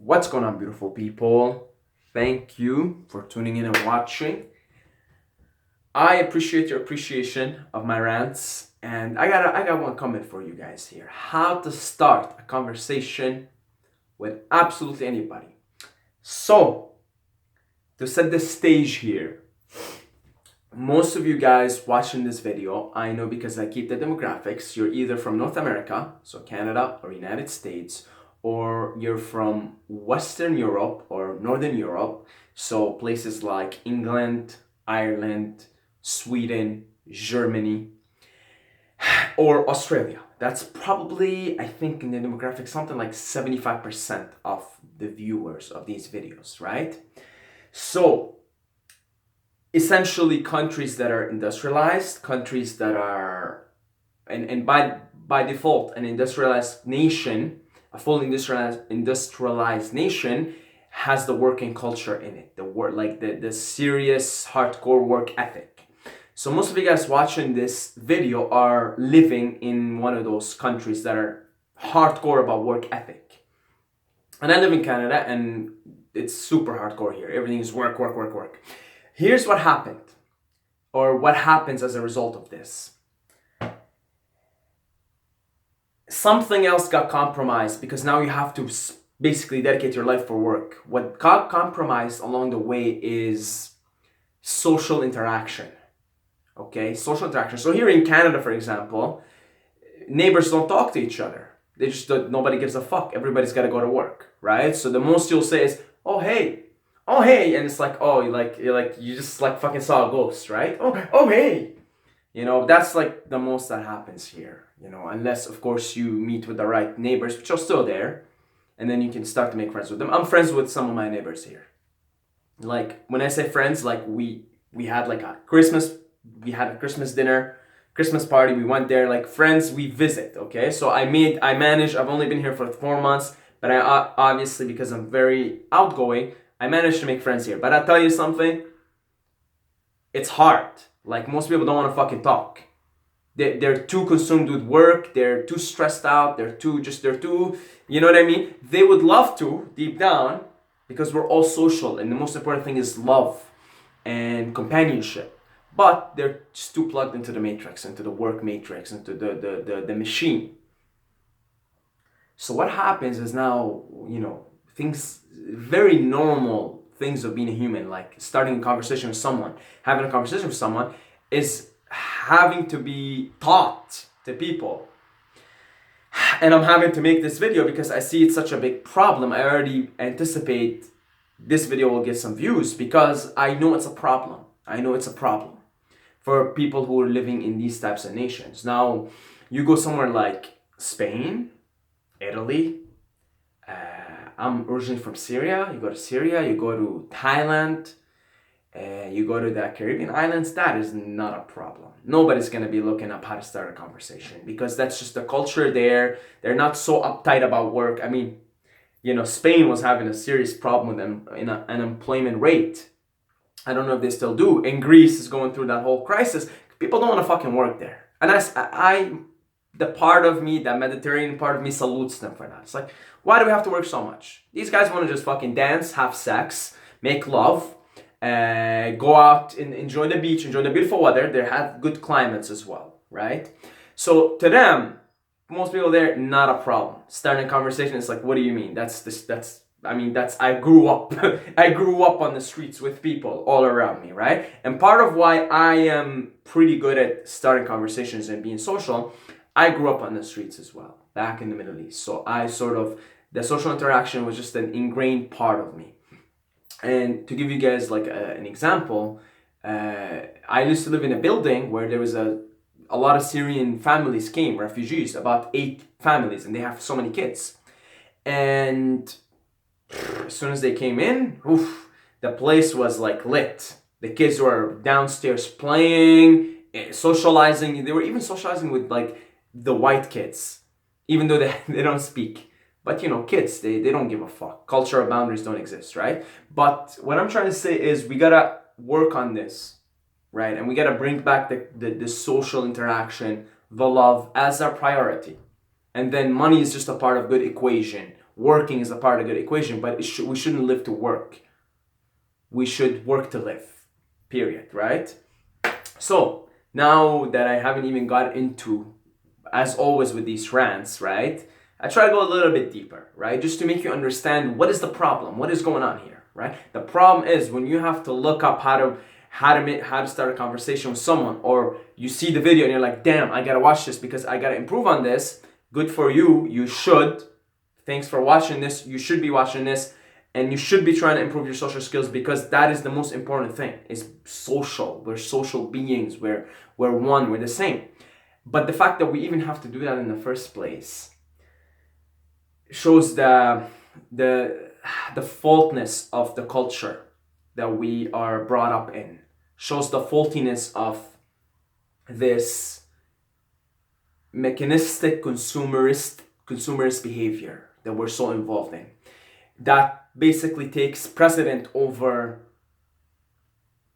What's going on, beautiful people? Thank you for tuning in and watching. I appreciate your appreciation of my rants, and I got one comment for you guys here. How to start a conversation with absolutely anybody. So, to set the stage here, most of you guys watching this video, I know because I keep the demographics, you're either from North America, so Canada or United States, or you're from Western Europe or Northern Europe, so places like England, Ireland, Sweden, Germany, or Australia. That's probably, I think, in the demographics, something like 75% of the viewers of these videos, right? So, essentially countries that are industrialized, countries that are, and by default, an industrialized nation, a full industrialized nation has the working culture in it, the work, like the serious hardcore work ethic. So most of you guys watching this video are living in one of those countries that are hardcore about work ethic. And I live in Canada, and it's super hardcore here. Everything is work, work, work, work. Here's what happened, or what happens as a result of this. Something else got compromised because now you have to basically dedicate your life for work. What got compromised along the way is social interaction. Okay, social interaction. So here in Canada, for example, neighbors don't talk to each other. They just don't, nobody gives a fuck. Everybody's got to go to work, right? So the most you'll say is, "Oh hey, oh hey," and it's like, "Oh, you just like fucking saw a ghost, right? Oh hey." You know, that's like the most that happens here, you know, unless, of course, you meet with the right neighbors, which are still there, and then you can start to make friends with them. I'm friends with some of my neighbors here. Like, when I say friends, like, we had like we had a Christmas dinner, Christmas party, we went there, like, friends we visit, okay? So I've only been here for 4 months, but I obviously, because I'm very outgoing, I managed to make friends here. But I'll tell you something, it's hard. Like, most people don't want to fucking talk. They're too consumed with work. They're too stressed out. They're too, you know what I mean? They would love to, deep down, because we're all social. And the most important thing is love and companionship. But they're just too plugged into the matrix, into the work matrix, into the machine. So what happens is now, you know, things, very normal things of being a human, like starting a conversation with someone, having a conversation with someone, is having to be taught to people. And I'm having to make this video because I see it's such a big problem. I already anticipate this video will get some views because I know it's a problem. I know it's a problem for people who are living in these types of nations. Now, you go somewhere like Spain, Italy, I'm originally from Syria. You go to Syria, you go to Thailand, you go to the Caribbean islands, that is not a problem. Nobody's going to be looking up how to start a conversation because that's just the culture there. They're not so uptight about work. I mean, you know, Spain was having a serious problem with them in an unemployment rate. I don't know if they still do. And Greece is going through that whole crisis. People don't want to fucking work there. And the part of me, that Mediterranean part of me, salutes them for that. It's like, why do we have to work so much? These guys want to just fucking dance, have sex, make love, go out and enjoy the beach, enjoy the beautiful weather. They have good climates as well, right? So to them, most people there, not a problem. Starting a conversation, it's like, what do you mean? I grew up, I grew up on the streets with people all around me, right? And part of why I am pretty good at starting conversations and being social, I grew up on the streets as well, back in the Middle East. So the social interaction was just an ingrained part of me. And to give you guys like an example, I used to live in a building where there was a lot of Syrian families came, refugees, about 8 families, and they have so many kids. And as soon as they came in, the place was like lit. The kids were downstairs playing, socializing. They were even socializing with like the white kids, even though they don't speak. But you know, kids, they don't give a fuck. Cultural boundaries don't exist, right? But what I'm trying to say is we gotta work on this, right? And we gotta bring back the social interaction, the love as our priority. And then money is just a part of good equation working is a part of the good equation, but we shouldn't live to work. We should work to live, period, right? So now that I haven't even got into, as always with these rants, right, I try to go a little bit deeper, right, just to make you understand what is the problem, what is going on here, right? The problem is when you have to look up how to start a conversation with someone, or you see the video and you're like, damn, I gotta watch this because I gotta improve on this. Good for you. You should. Thanks for watching this. You should be watching this, and you should be trying to improve your social skills, because that is the most important thing. It's social. We're social beings. We're one. We're the same. But the fact that we even have to do that in the first place shows the faultness of the culture that we are brought up in. Shows the faultiness of this mechanistic consumerist behavior that we're so involved in, that basically takes precedent over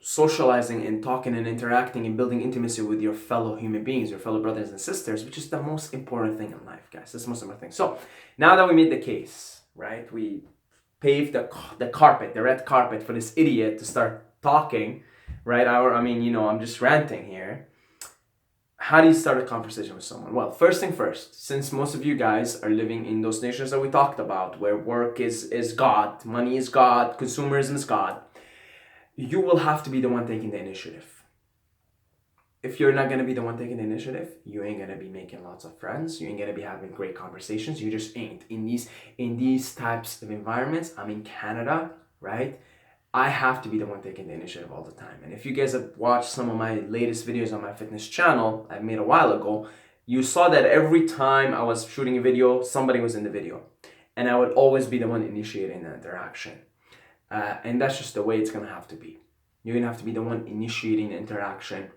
socializing and talking and interacting and building intimacy with your fellow human beings, your fellow brothers and sisters, which is the most important thing in life, guys. That's the most important thing. So now that we made the case, right, we paved the carpet, the red carpet for this idiot to start talking, right? I'm just ranting here. How do you start a conversation with someone? Well, first thing first, since most of you guys are living in those nations that we talked about, where work is God, money is God, consumerism is God, you will have to be the one taking the initiative. If you're not going to be the one taking the initiative, you ain't going to be making lots of friends. You ain't going to be having great conversations. You just ain't. In these types of environments, I'm in Canada, right? I have to be the one taking the initiative all the time. And if you guys have watched some of my latest videos on my fitness channel I made a while ago, you saw that every time I was shooting a video, somebody was in the video. And I would always be the one initiating the interaction. And that's just the way it's going to have to be. You're going to have to be the one initiating the interaction.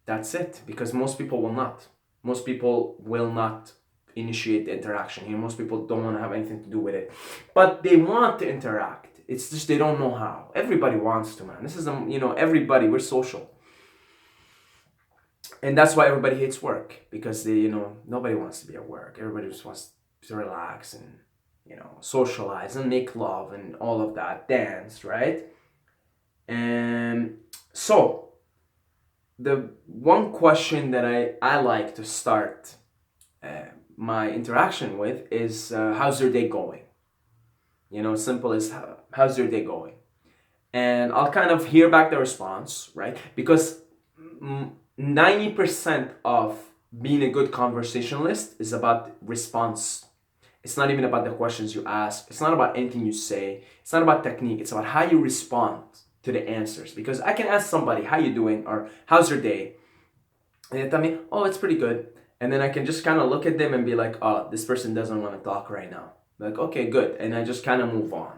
That's it. Because most people will not. Most people will not initiate the interaction here. Most people don't want to have anything to do with it. But they want to interact. It's just they don't know how. Everybody wants to, man. This is, everybody, we're social. And that's why everybody hates work. Because nobody wants to be at work. Everybody just wants to relax and, socialize and make love and all of that. Dance, right? And so, the one question that I like to start my interaction with is, how's your day going? Simple as how's your day going? And I'll kind of hear back the response, right? Because 90% of being a good conversationalist is about response. It's not even about the questions you ask. It's not about anything you say. It's not about technique. It's about how you respond to the answers. Because I can ask somebody, how you doing? Or how's your day? And they tell me, oh, it's pretty good. And then I can just kind of look at them and be like, oh, this person doesn't want to talk right now. Like, okay, good. And I just kind of move on.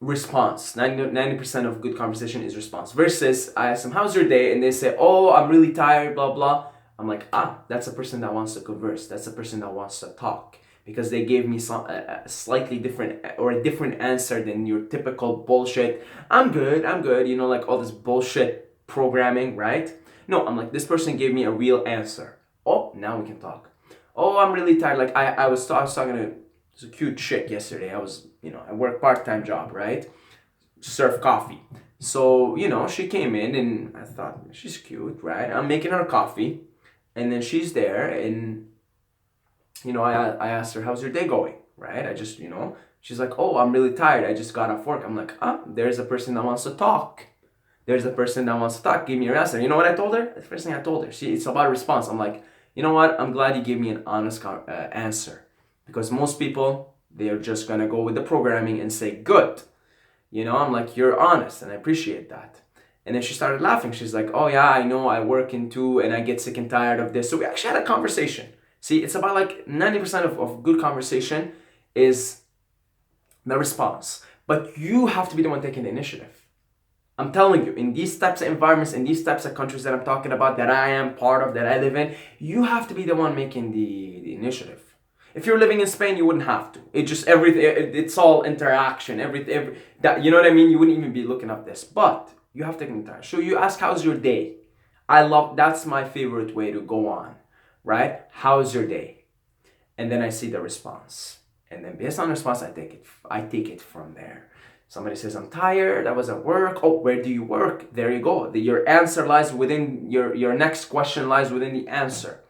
Response. 90% of good conversation is response. Versus, I ask them, how's your day? And they say, oh, I'm really tired, blah, blah. I'm like, that's a person that wants to converse. That's a person that wants to talk. Because they gave me a slightly different or a different answer than your typical bullshit. I'm good. Like all this bullshit programming, right? No, I'm like, this person gave me a real answer. Oh, now we can talk. Oh, I'm really tired. Like I was talking to this cute chick yesterday. I work part-time job, right? To serve coffee. So, she came in and I thought, she's cute, right? I'm making her coffee. And then she's there and I asked her, how's your day going? Right? I just, she's like, oh, I'm really tired. I just got off work. I'm like, there's a person that wants to talk. There's a person that wants to talk. Give me your answer. You know what I told her? The first thing I told her. It's about response. I'm like, you know what? I'm glad you gave me an honest answer. Because most people, they're just going to go with the programming and say, good. I'm like, you're honest and I appreciate that. And then she started laughing. She's like, oh yeah, I know. I work in too and I get sick and tired of this. So we actually had a conversation. See, it's about like 90% of good conversation is the response. But you have to be the one taking the initiative. I'm telling you, in these types of environments, in these types of countries that I'm talking about, that I am part of, that I live in, you have to be the one making the initiative. If you're living in Spain, you wouldn't have to. It's all interaction. That, you know what I mean? You wouldn't even be looking up this. But you have to take the time. So you ask, how's your day? That's my favorite way to go on. Right? How's your day? and then I see the response. And then based on the response, I take it from there. Somebody says, I'm tired, I was at work. Oh, where do you work? There you go. Your answer lies within, your next question lies within the answer.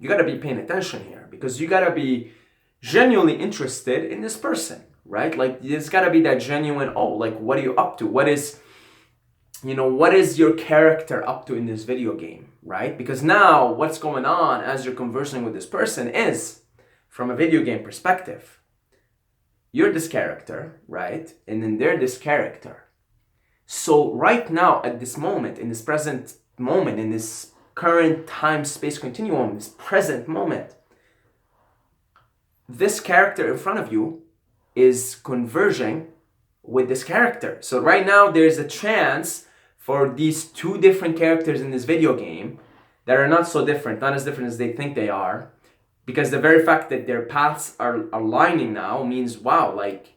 You gotta be paying attention here, because you gotta be genuinely interested in this person, right? Like, there's gotta be that genuine, oh, like, what are you up to? What is your character up to in this video game, right? Because now what's going on as you're conversing with this person is, from a video game perspective, you're this character, right? And then they're this character. So right now, at this moment, in this present moment, in this current time-space continuum, this present moment, this character in front of you is converging with this character. So right now, there's a chance for these two different characters in this video game that are not so different, not as different as they think they are, because the very fact that their paths are aligning now means, wow, like,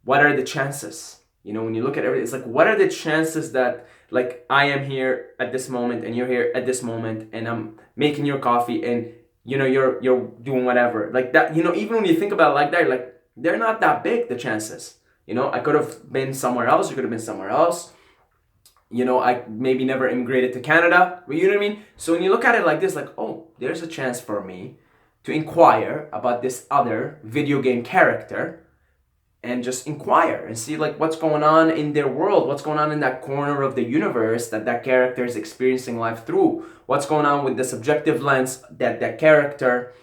what are the chances? You know, when you look at everything, it's like, what are the chances that, like, I am here at this moment and you're here at this moment and I'm making your coffee and, you know, you're doing whatever. Like that, you know, even when you think about it like that, like, they're not that big, the chances. You know, I could have been somewhere else, you could have been somewhere else. You know, I maybe never immigrated to Canada, you know what I mean? So when you look at it like this, like, oh, there's a chance for me to inquire about this other video game character and just inquire and see, like, what's going on in their world, what's going on in that corner of the universe that character is experiencing life through, what's going on with the subjective lens that character,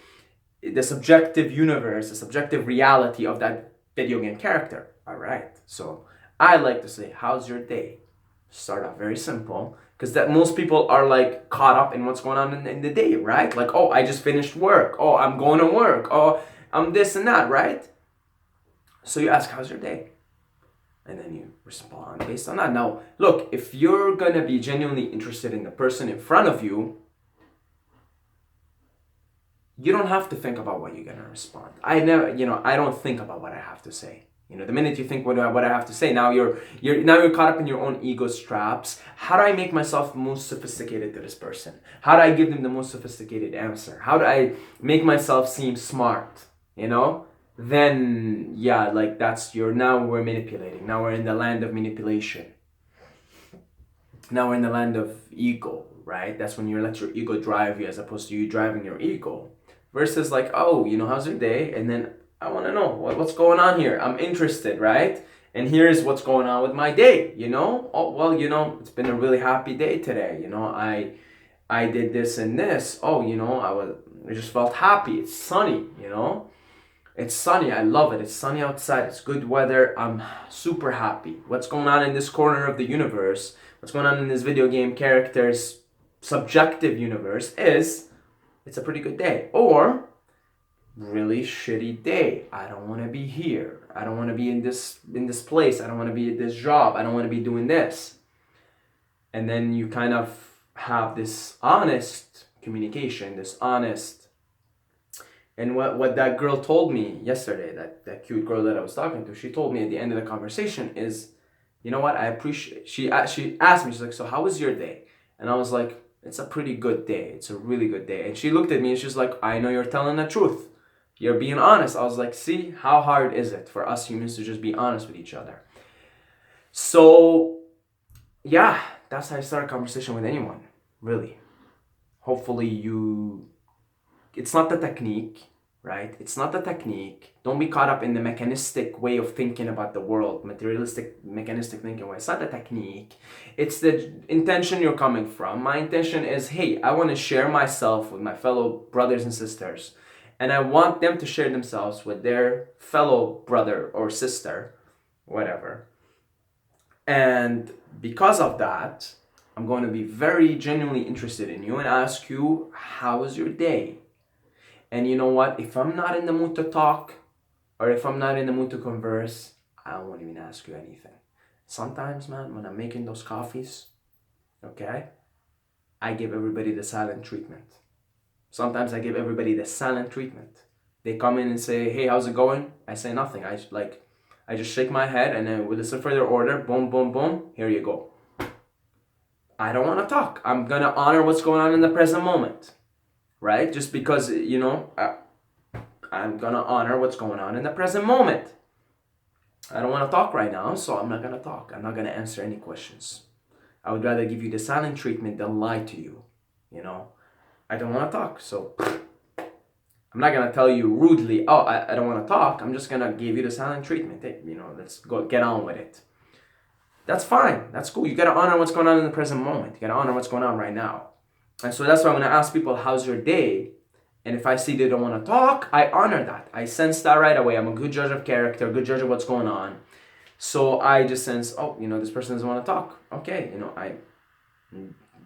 the subjective universe, the subjective reality of that video game character. All right, so I like to say, how's your day? Start off very simple, because that most people are like caught up in what's going on in the day, right? Like, oh, I just finished work. Oh, I'm going to work. Oh, I'm this and that, right? So you ask, how's your day? And then you respond based on that. Now, look, if you're going to be genuinely interested in the person in front of you, you don't have to think about what you're going to respond. I don't think about what I have to say. You know, the minute you think what I have to say, now you're caught up in your own ego straps. How do I make myself most sophisticated to this person? How do I give them the most sophisticated answer? How do I make myself seem smart? You know? Then, yeah, like now we're manipulating. Now we're in the land of manipulation. Now we're in the land of ego, right? That's when you let your ego drive you as opposed to you driving your ego. Versus like, oh, you know, how's your day? And then, I want to know what's going on here. I'm interested, right? And here's what's going on with my day, you know? Oh, well, you know, it's been a really happy day today. You know, I did this and this. Oh, you know, I just felt happy. It's sunny, you know? It's sunny. I love it. It's sunny outside. It's good weather. I'm super happy. What's going on in this corner of the universe? What's going on in this video game character's subjective universe is, it's a pretty good day. Or, really shitty day. I don't want to be here. I don't want to be in this place. I don't want to be at this job. I don't want to be doing this. And then you kind of have this honest communication, this honest. And what that girl told me yesterday, that cute girl that I was talking to, she told me at the end of the conversation is, you know what, I appreciate, she asked me, she's like, so how was your day? And I was like, it's a pretty good day. It's a really good day. And she looked at me and she's like, I know you're telling the truth. You're being honest. I was like, see, how hard is it for us humans to just be honest with each other? So, yeah, that's how I start a conversation with anyone, really. Hopefully it's not the technique, right? It's not the technique. Don't be caught up in the mechanistic way of thinking about the world, materialistic, mechanistic thinking way. It's not the technique. It's the intention you're coming from. My intention is, hey, I want to share myself with my fellow brothers and sisters. And I want them to share themselves with their fellow brother or sister, whatever. And because of that, I'm going to be very genuinely interested in you and ask you, how was your day? And you know what? If I'm not in the mood to talk, or if I'm not in the mood to converse, I won't even ask you anything. Sometimes, man, when I'm making those coffees, okay, I give everybody the silent treatment. Sometimes I give everybody the silent treatment. They come in and say, hey, how's it going? I say nothing. I just shake my head and then we listen for their order. Boom, boom, boom. Here you go. I don't want to talk. I'm going to honor what's going on in the present moment. Right? Just because, you know, I'm gonna honor what's going on in the present moment. I don't want to talk right now, so I'm not gonna talk. I'm not gonna answer any questions. I would rather give you the silent treatment than lie to you. You know, I don't want to talk, so I'm not gonna tell you rudely, oh, I don't want to talk. I'm just gonna give you the silent treatment. Hey, let's go get on with it. That's fine. That's cool. You gotta honor what's going on in the present moment. You gotta honor what's going on right now. And so that's why when I ask people, how's your day? And if I see they don't want to talk, I honor that. I sense that right away. I'm a good judge of character, a good judge of what's going on. So I just sense, oh, this person doesn't want to talk. Okay,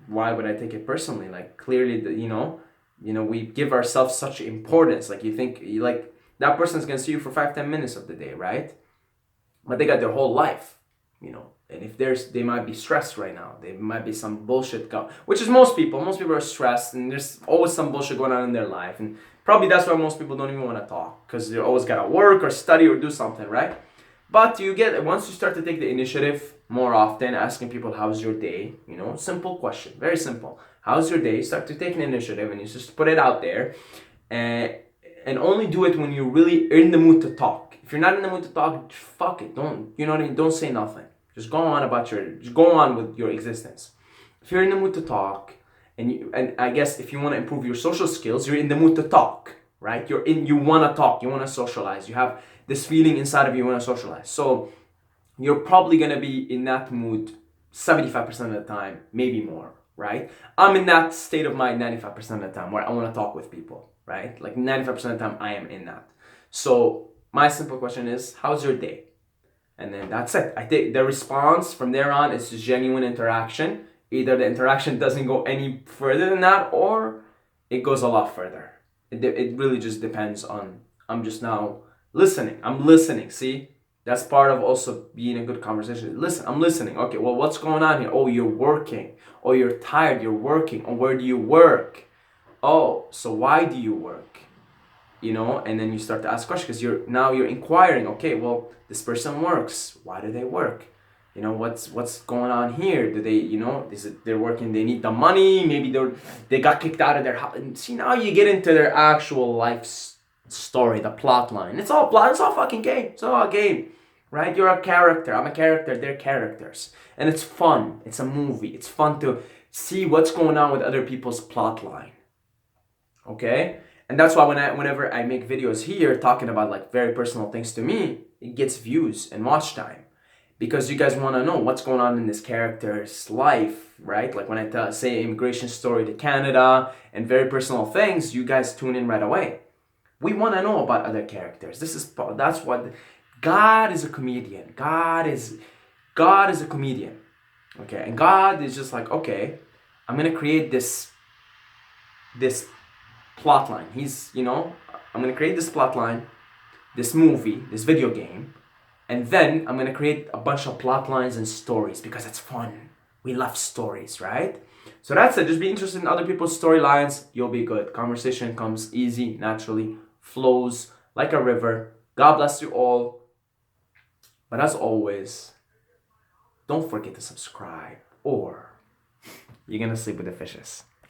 why would I take it personally? Like, clearly, we give ourselves such importance. Like, you think, like, that person's going to see you for 5-10 minutes of the day, right? But they got their whole life, And if they might be stressed right now. There might be some bullshit which is most people. Most people are stressed, and there's always some bullshit going on in their life. And probably that's why most people don't even want to talk, because they're always got to work or study or do something, right? But once you start to take the initiative more often, asking people, how's your day? Simple question, very simple. How's your day? Start to take an initiative, and you just put it out there. And only do it when you're really in the mood to talk. If you're not in the mood to talk, fuck it. Don't, Don't say nothing. Just go on with your existence. If you're in the mood to talk, and I guess if you want to improve your social skills, you're in the mood to talk, right? You want to talk, you want to socialize. You have this feeling inside of you want to socialize. So you're probably going to be in that mood 75% of the time, maybe more, right? I'm in that state of mind 95% of the time where I want to talk with people, right? Like 95% of the time I am in that. So my simple question is, how's your day? And then that's it. I think the response from there on is genuine interaction. Either the interaction doesn't go any further than that, or it goes a lot further. It really just depends on, I'm just now listening. I'm listening, see? That's part of also being a good conversation. Listen, I'm listening. Okay, well, what's going on here? Oh, you're working. Oh, you're tired, you're working. Oh, where do you work? Oh, so why do you work? And then you start to ask questions, because you're inquiring. Okay, well, this person works. Why do they work? What's going on here? Do they, they're working, they need the money. Maybe they got kicked out of their house. And see, now you get into their actual life story, the plot line. It's all plot. It's all fucking game. It's all a game, right? You're a character. I'm a character. They're characters. And it's fun. It's a movie. It's fun to see what's going on with other people's plot line. Okay? And that's why whenever I make videos here talking about like very personal things to me, it gets views and watch time, because you guys want to know what's going on in this character's life, right? Like when I say immigration story to Canada and very personal things, you guys tune in right away. We want to know about other characters. That's what God is a comedian. God is a comedian. Okay, and God is just like, okay, I'm gonna create this plot line. I'm gonna create this plot line, this movie, this video game, and then I'm gonna create a bunch of plot lines and stories, because it's fun. We love stories, right? So that's it. Just be interested in other people's storylines. You'll be good. Conversation comes easy, naturally, flows like a river. God bless you all. But as always, don't forget to subscribe, or you're gonna sleep with the fishes.